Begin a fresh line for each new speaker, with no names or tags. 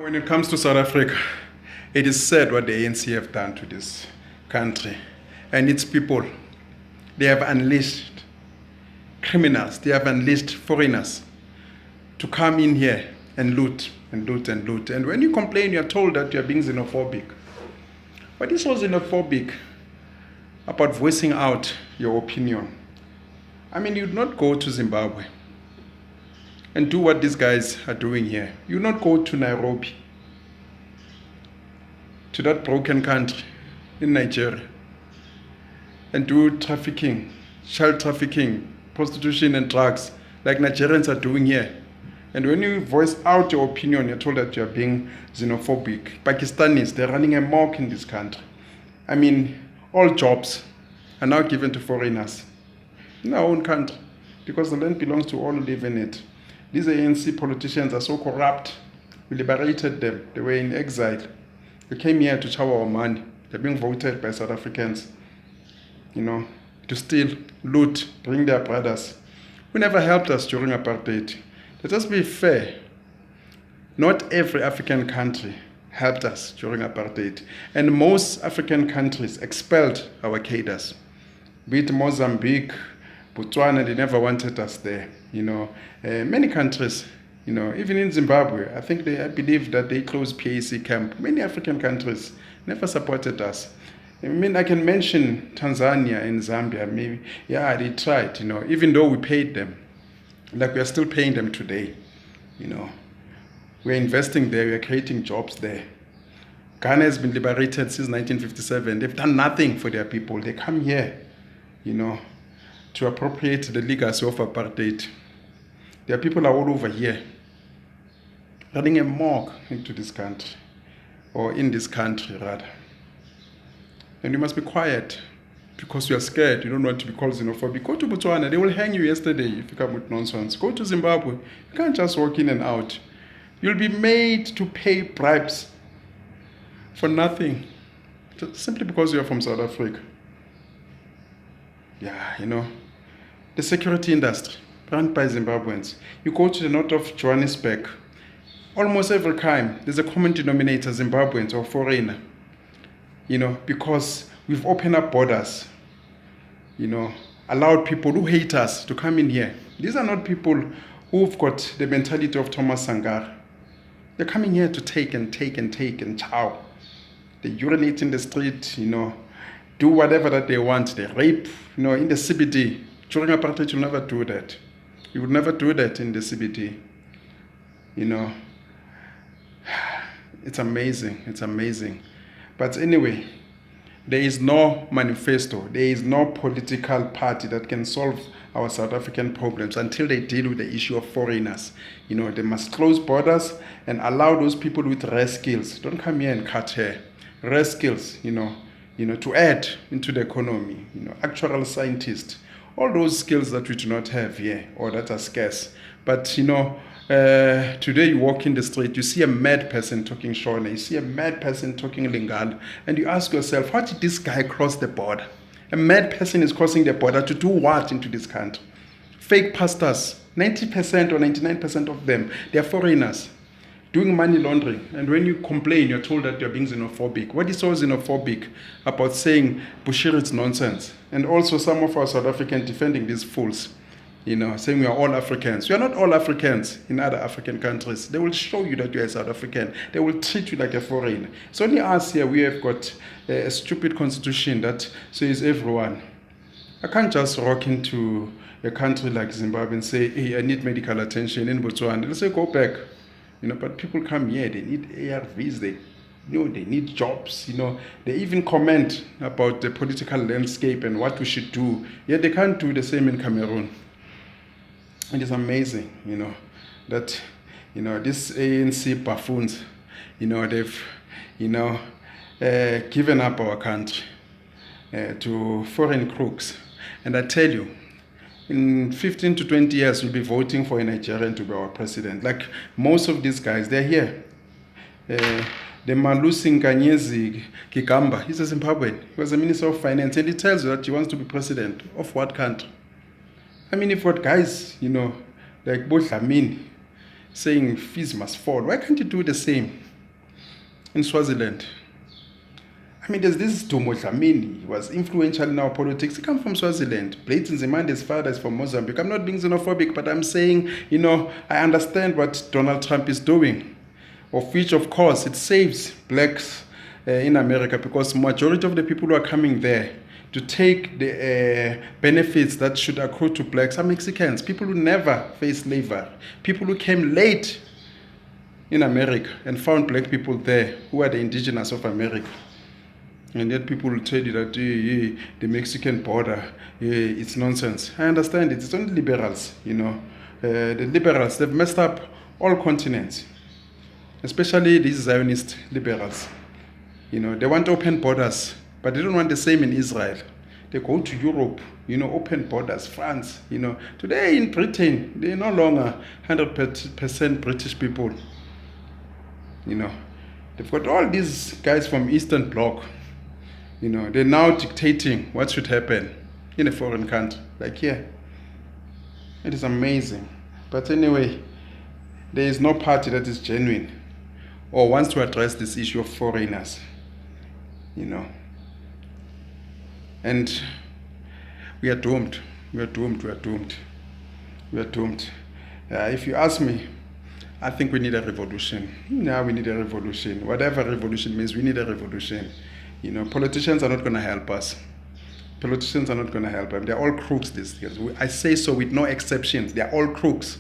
When it comes to South Africa, it is sad what the ANC have done to this country and its people. They have unleashed criminals, they have unleashed foreigners to come in here and loot and loot and loot. And when you complain, you're told that you're being xenophobic. But this was xenophobic about voicing out your opinion. I mean, you'd not go to Zimbabwe and do what these guys are doing here. You not go to Nairobi, to that broken country in Nigeria, and do trafficking, child trafficking, prostitution and drugs like Nigerians are doing here. And when you voice out your opinion, you're told that you're being xenophobic. Pakistanis, they're running amok in this country. I mean, all jobs are now given to foreigners in our own country because the land belongs to all who live in it. These ANC politicians are so corrupt. We liberated them. They were in exile. They came here to chow our money. They're being voted by South Africans, to steal, loot, bring their brothers, who never helped us during apartheid. Let us be fair. Not every African country helped us during apartheid. And most African countries expelled our cadres. Be it Mozambique, Botswana, they never wanted us there. Many countries, even in Zimbabwe, I believe that they closed PAC camp. Many African countries never supported us. I mean, I can mention Tanzania and Zambia, maybe. Yeah, they tried, even though we paid them. Like we are still paying them today, We're investing there, we're creating jobs there. Ghana has been liberated since 1957. They've done nothing for their people. They come here, to appropriate the legacy of apartheid. Their people are all over here, running amok into this country, or in this country rather. And you must be quiet because you are scared. You don't want to be called xenophobic. Go to Botswana, they will hang you yesterday if you come with nonsense. Go to Zimbabwe, you can't just walk in and out. You'll be made to pay bribes for nothing, simply because you are from South Africa. Yeah, the security industry run by Zimbabweans. You go to the north of Johannesburg, almost every crime, there's a common denominator, Zimbabweans or foreigner. Because we've opened up borders, allowed people who hate us to come in here. These are not people who've got the mentality of Thomas Sankara. They're coming here to take and take and take and chow. They urinate in the street, do whatever that they want. They rape, in the CBD. During apartheid, you'll never do that. You would never do that in the CBD. It's amazing. It's amazing. But anyway, there is no manifesto. There is no political party that can solve our South African problems until they deal with the issue of foreigners. They must close borders and allow those people with rare skills. Don't come here and cut hair. Rare skills, to add into the economy. Actual scientists. All those skills that we do not have here or that are scarce. But, today you walk in the street, you see a mad person talking Shona, you see a mad person talking Lingala, and you ask yourself, how did this guy cross the border? A mad person is crossing the border to do what into this country? Fake pastors, 90% or 99% of them, they are foreigners doing money laundering. And when you complain, you're told that you're being xenophobic. What is so xenophobic about saying Bushirit's nonsense? And also some of our South Africans defending these fools. Saying we are all Africans. We are not all Africans in other African countries. They will show you that you are South African. They will treat you like a foreigner. It's only us here, we have got a stupid constitution that says everyone. I can't just walk into a country like Zimbabwe and say, hey, I need medical attention in Botswana. They'll say, go back. But people come here, they need ARVs, they need jobs, They even comment about the political landscape and what we should do. Yet they can't do the same in Cameroon. It is amazing, that, these ANC buffoons, they've, given up our country to foreign crooks. And I tell you, in 15 to 20 years, we'll be voting for a Nigerian to be our president. Like most of these guys, they're here. The Malusi Nkanyezi Kigamba, he's a Zimbabwean. He was a minister of finance, and he tells you that he wants to be president of what country? I mean, if what guys, like Bodlamini, saying fees must fall. Why can't you do the same in Swaziland? I mean, there's this Domo Dlamini. He was influential in our politics. He comes from Swaziland. Blades Nzimande's father is from Mozambique. I'm not being xenophobic, but I'm saying, I understand what Donald Trump is doing. Of which, of course, it saves blacks in America, because majority of the people who are coming there to take the benefits that should accrue to blacks are Mexicans, people who never faced slavery, people who came late in America and found black people there who are the indigenous of America. And yet people will tell you that the Mexican border, it's nonsense. I understand it. It's only liberals, The liberals, they've messed up all continents, especially these Zionist liberals. They want open borders, but they don't want the same in Israel. They go to Europe, open borders, France. Today in Britain, they're no longer 100% British people. They've got all these guys from Eastern Bloc. They're now dictating what should happen in a foreign country. Like here. It is amazing. But anyway, there is no party that is genuine or wants to address this issue of foreigners. And we are doomed. We are doomed. We are doomed. We are doomed. If you ask me, I think we need a revolution. Now we need a revolution. Whatever revolution means, we need a revolution. Politicians are not going to help us. Politicians are not going to help us. They're all crooks these days. I say so with no exceptions. They're all crooks.